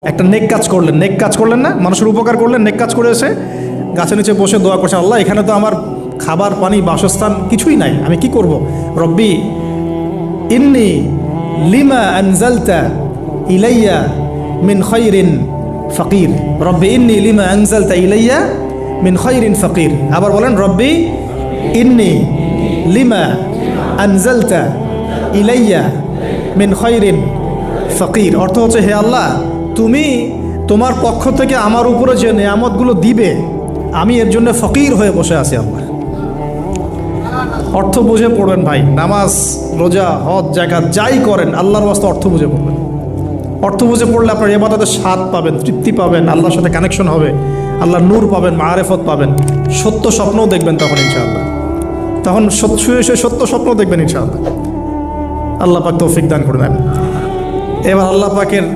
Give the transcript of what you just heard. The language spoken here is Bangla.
একটা নেক কাজ করলেন না, মানুষের উপকার করলেন, নেক কাজ করে এসে গাছের নিচে বসে দোয়া করছে, আল্লাহ এখানে তো আমার খাবার পানি বাসস্থান কিছুই নাই, আমি কি করব? রব্বি ইন্নি লিমা আনজালতা ইলাইয়া মিন খায়রিন ফাকির। রব্বি ইন্নি লিমা আনজালতা ইলাইয়া মিন খায়রিন ফাকির। আবার বলেন রব্বি ইন্নি লিমা আনজালতা ইলাইয়া মিন খায়রিন ফাকির। অর্থ হচ্ছে, হে আল্লাহ, তুমি তোমার পক্ষ থেকে আমার উপরে যে নেয়ামতগুলো দিবে, আমি এর জন্য ফকির হয়ে বসে আছি। আল্লাহ অর্থ বুঝে পড়বেন ভাই, নামাজ রোজা হজ জাকাত যাই করেন আল্লাহর ওয়াস্তে অর্থ বুঝে পড়বেন। অর্থ বুঝে পড়লে আপনার ইবাদতের স্বাদ পাবেন, তৃপ্তি পাবেন, আল্লাহর সাথে কানেকশন হবে, আল্লাহর নূর পাবেন, মাআরিফত পাবেন, সত্য স্বপ্নও দেখবেন তখন ইনশাআল্লাহ। তখন শুয়ে শুয়ে সত্য স্বপ্ন দেখবেন ইনশাআল্লাহ। আল্লাহ পাক তৌফিক দান করে দেন। এবার আল্লাহ পাকের